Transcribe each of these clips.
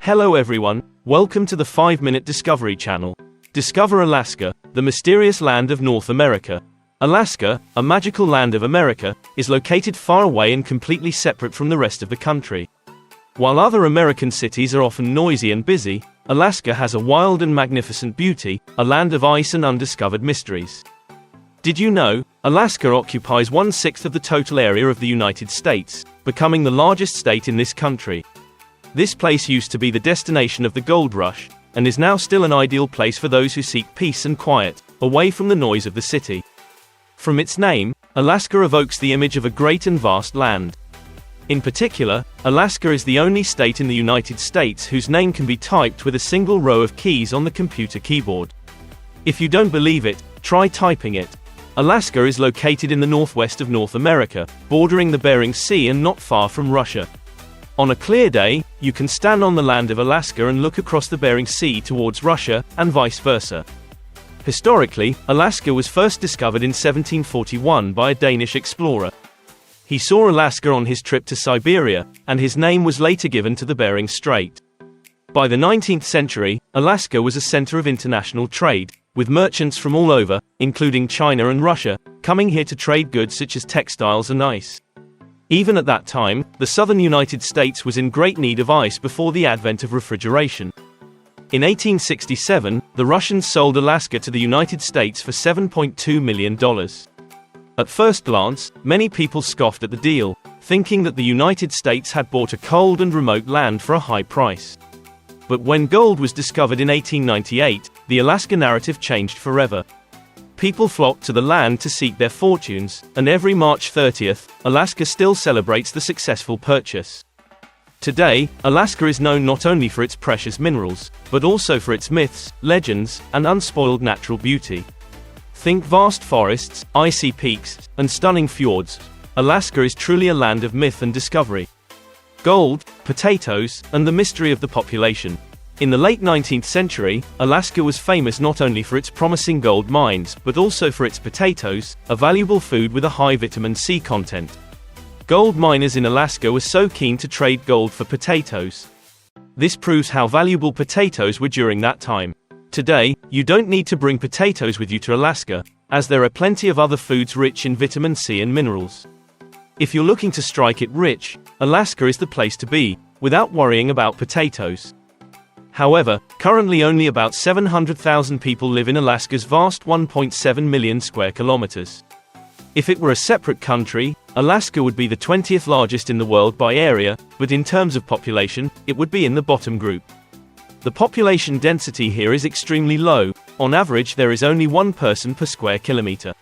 Hello everyone, welcome to the 5-Minute Discovery Channel. Discover Alaska, the mysterious land of North America. Alaska, a magical land of America, is located far away and completely separate from the rest of the country. While other American cities are often noisy and busy, Alaska has a wild and magnificent beauty, a land of ice and undiscovered mysteries. Did you know, Alaska occupies 1/6 of the total area of the United States, becoming the largest state in this country. This place used to be the destination of the gold rush, and is now still an ideal place for those who seek peace and quiet, away from the noise of the city. From its name, Alaska evokes the image of a great and vast land. In particular, Alaska is the only state in the United States whose name can be typed with a single row of keys on the computer keyboard. If you don't believe it, try typing it. Alaska is located in the northwest of North America, bordering the Bering Sea and not far from Russia. On a clear day, you can stand on the land of Alaska and look across the Bering Sea towards Russia, and vice versa. Historically, Alaska was first discovered in 1741 by a Danish explorer. He saw Alaska on his trip to Siberia, and his name was later given to the Bering Strait. By the 19th century, Alaska was a center of international trade, with merchants from all over, including China and Russia, coming here to trade goods such as textiles and ice. Even at that time, the southern United States was in great need of ice before the advent of refrigeration. In 1867, the Russians sold Alaska to the United States for $7.2 million. At first glance, many people scoffed at the deal, thinking that the United States had bought a cold and remote land for a high price. But when gold was discovered in 1898, the Alaska narrative changed forever. People flocked to the land to seek their fortunes, and every March 30th, Alaska still celebrates the successful purchase. Today, Alaska is known not only for its precious minerals, but also for its myths, legends, and unspoiled natural beauty. Think vast forests, icy peaks, and stunning fjords. Alaska is truly a land of myth and discovery. Gold, potatoes, and the mystery of the population. In the late 19th century, Alaska was famous not only for its promising gold mines, but also for its potatoes, a valuable food with a high vitamin C content. Gold miners in Alaska were so keen to trade gold for potatoes. This proves how valuable potatoes were during that time. Today, you don't need to bring potatoes with you to Alaska, as there are plenty of other foods rich in vitamin C and minerals. If you're looking to strike it rich, Alaska is the place to be, without worrying about potatoes. However, currently only about 700,000 people live in Alaska's vast 1.7 million square kilometers. If it were a separate country, Alaska would be the 20th largest in the world by area, but in terms of population, it would be in the bottom group. The population density here is extremely low. On average, there is only one person per square kilometer.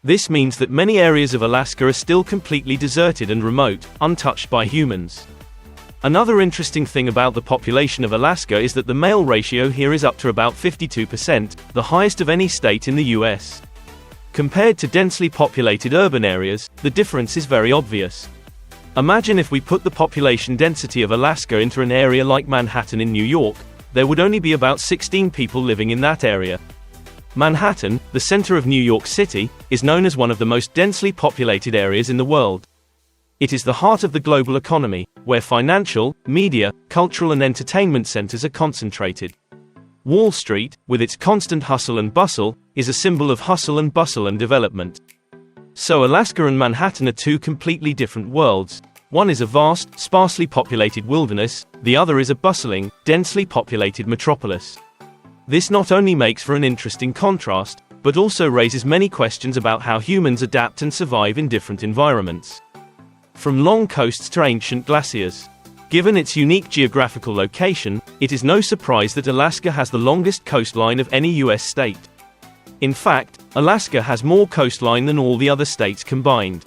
This means that many areas of Alaska are still completely deserted and remote, untouched by humans. Another interesting thing about the population of Alaska is that the male ratio here is up to about 52%, the highest of any state in the US. Compared to densely populated urban areas, the difference is very obvious. Imagine if we put the population density of Alaska into an area like Manhattan in New York, there would only be about 16 people living in that area. Manhattan, the center of New York City, is known as one of the most densely populated areas in the world. It is the heart of the global economy, where financial, media, cultural and entertainment centers are concentrated. Wall Street, with its constant hustle and bustle, is a symbol of hustle and bustle and development. So Alaska and Manhattan are two completely different worlds. One is a vast, sparsely populated wilderness, the other is a bustling, densely populated metropolis. This not only makes for an interesting contrast, but also raises many questions about how humans adapt and survive in different environments. From long coasts to ancient glaciers. Given its unique geographical location, it is no surprise that Alaska has the longest coastline of any US state. In fact, Alaska has more coastline than all the other states combined.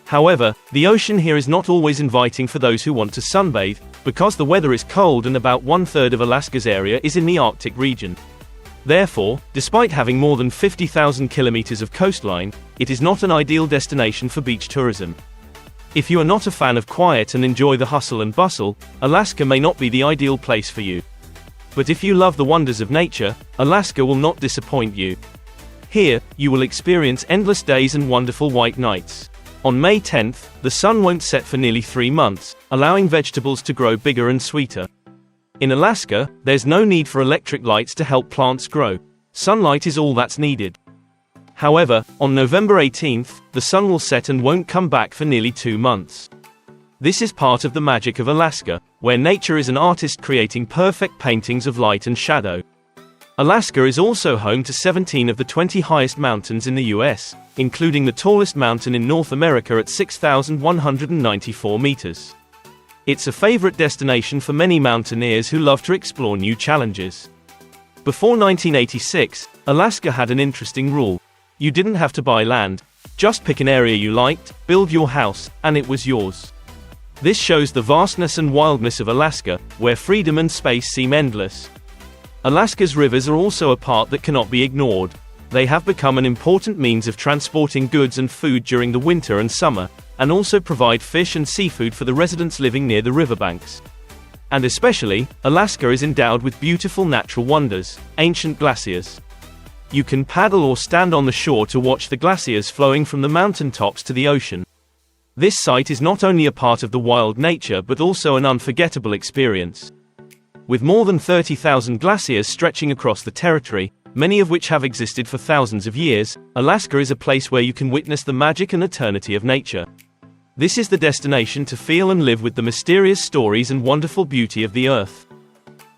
However, the ocean here is not always inviting for those who want to sunbathe, because the weather is cold and about 1/3 of Alaska's area is in the Arctic region. Therefore, despite having more than 50,000 kilometers of coastline, it is not an ideal destination for beach tourism. If you are not a fan of quiet and enjoy the hustle and bustle, Alaska may not be the ideal place for you. But if you love the wonders of nature, Alaska will not disappoint you. Here, you will experience endless days and wonderful white nights. On May 10th, the sun won't set for nearly 3 months, allowing vegetables to grow bigger and sweeter. In Alaska, there's no need for electric lights to help plants grow. Sunlight is all that's needed. However, on November 18th, the sun will set and won't come back for nearly 2 months. This is part of the magic of Alaska, where nature is an artist creating perfect paintings of light and shadow. Alaska is also home to 17 of the 20 highest mountains in the US, including the tallest mountain in North America at 6,194 meters. It's a favorite destination for many mountaineers who love to explore new challenges. Before 1986, Alaska had an interesting rule. You didn't have to buy land. Just pick an area you liked, build your house, and it was yours. This shows the vastness and wildness of Alaska, where freedom and space seem endless. Alaska's rivers are also a part that cannot be ignored. They have become an important means of transporting goods and food during the winter and summer, and also provide fish and seafood for the residents living near the riverbanks. And especially, Alaska is endowed with beautiful natural wonders, ancient glaciers. You can paddle or stand on the shore to watch the glaciers flowing from the mountain tops to the ocean. This site is not only a part of the wild nature but also an unforgettable experience. With more than 30,000 glaciers stretching across the territory, many of which have existed for thousands of years, Alaska is a place where you can witness the magic and eternity of nature. This is the destination to feel and live with the mysterious stories and wonderful beauty of the earth.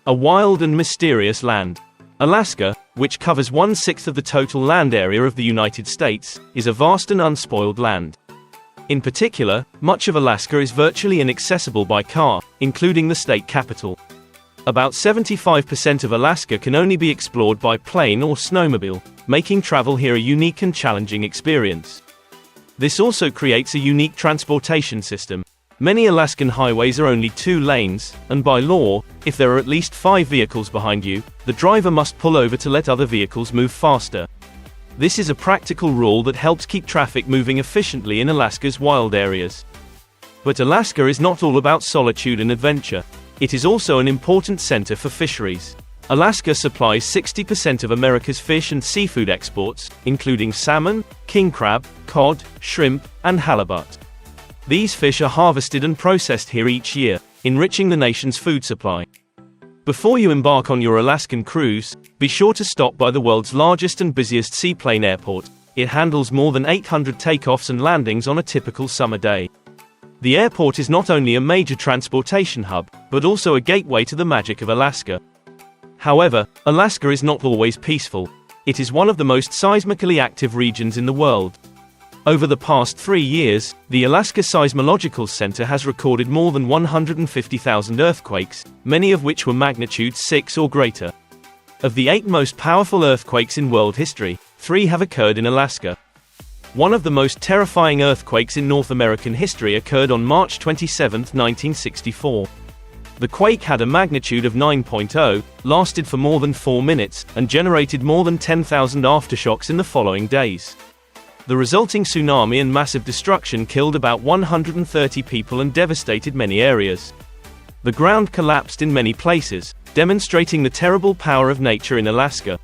A wild and mysterious land. Alaska, which covers 1/6 of the total land area of the United States, is a vast and unspoiled land. In particular, much of Alaska is virtually inaccessible by car, including the state capital. About 75% of Alaska can only be explored by plane or snowmobile, making travel here a unique and challenging experience. This also creates a unique transportation system. Many Alaskan highways are only 2 lanes, and by law, if there are at least 5 vehicles behind you, the driver must pull over to let other vehicles move faster. This is a practical rule that helps keep traffic moving efficiently in Alaska's wild areas. But Alaska is not all about solitude and adventure. It is also an important center for fisheries. Alaska supplies 60% of America's fish and seafood exports, including salmon, king crab, cod, shrimp, and halibut. These fish are harvested and processed here each year, enriching the nation's food supply. Before you embark on your Alaskan cruise, be sure to stop by the world's largest and busiest seaplane airport. It handles more than 800 takeoffs and landings on a typical summer day. The airport is not only a major transportation hub, but also a gateway to the magic of Alaska. However, Alaska is not always peaceful. It is one of the most seismically active regions in the world. Over the past 3 years, the Alaska Seismological Center has recorded more than 150,000 earthquakes, many of which were magnitude 6 or greater. Of the 8 most powerful earthquakes in world history, 3 have occurred in Alaska. One of the most terrifying earthquakes in North American history occurred on March 27, 1964. The quake had a magnitude of 9.0, lasted for more than 4 minutes, and generated more than 10,000 aftershocks in the following days. The resulting tsunami and massive destruction killed about 130 people and devastated many areas. The ground collapsed in many places, demonstrating the terrible power of nature in Alaska.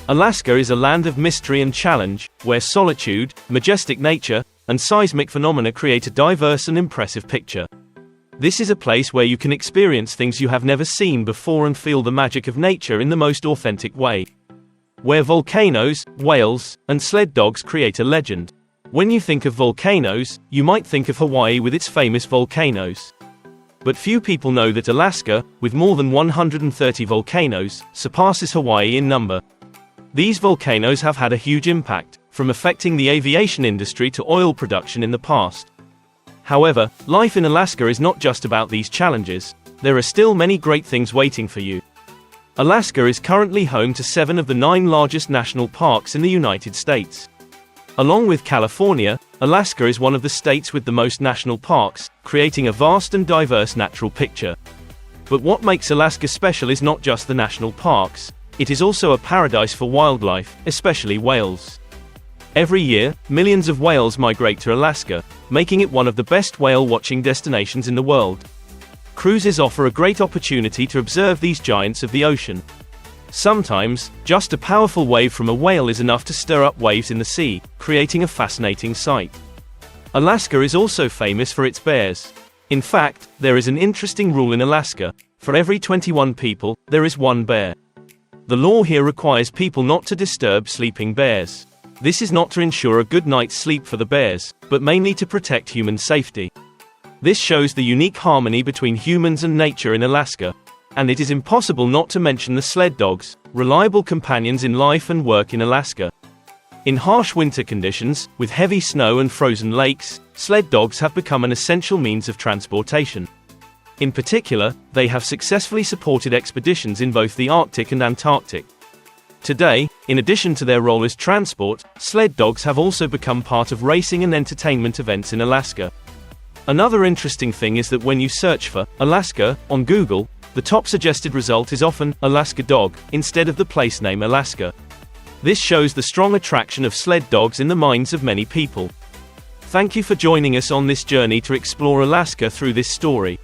Alaska is a land of mystery and challenge, where solitude, majestic nature, and seismic phenomena create a diverse and impressive picture. This is a place where you can experience things you have never seen before and feel the magic of nature in the most authentic way. Where volcanoes, whales, and sled dogs create a legend. When you think of volcanoes, you might think of Hawaii with its famous volcanoes. But few people know that Alaska, with more than 130 volcanoes, surpasses Hawaii in number. These volcanoes have had a huge impact, from affecting the aviation industry to oil production in the past. However, life in Alaska is not just about these challenges. There are still many great things waiting for you. Alaska is currently home to 7 of the 9 largest national parks in the United States. Along with California, Alaska is one of the states with the most national parks, creating a vast and diverse natural picture. But what makes Alaska special is not just the national parks. It is also a paradise for wildlife, especially whales. Every year, millions of whales migrate to Alaska, making it one of the best whale watching destinations in the world. Cruises offer a great opportunity to observe these giants of the ocean. Sometimes, just a powerful wave from a whale is enough to stir up waves in the sea, creating a fascinating sight. Alaska is also famous for its bears. In fact, there is an interesting rule in Alaska: for every 21 people, there is one bear. The law here requires people not to disturb sleeping bears. This is not to ensure a good night's sleep for the bears, but mainly to protect human safety. This shows the unique harmony between humans and nature in Alaska. And it is impossible not to mention the sled dogs, reliable companions in life and work in Alaska. In harsh winter conditions, with heavy snow and frozen lakes, sled dogs have become an essential means of transportation. In particular, they have successfully supported expeditions in both the Arctic and Antarctic. Today, in addition to their role as transport, sled dogs have also become part of racing and entertainment events in Alaska. Another interesting thing is that when you search for Alaska on Google, the top suggested result is often Alaska dog, instead of the place name Alaska. This shows the strong attraction of sled dogs in the minds of many people. Thank you for joining us on this journey to explore Alaska through this story.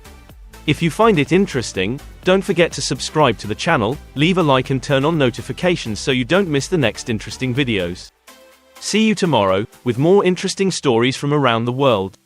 If you find it interesting, don't forget to subscribe to the channel, leave a like and turn on notifications so you don't miss the next interesting videos. See you tomorrow, with more interesting stories from around the world.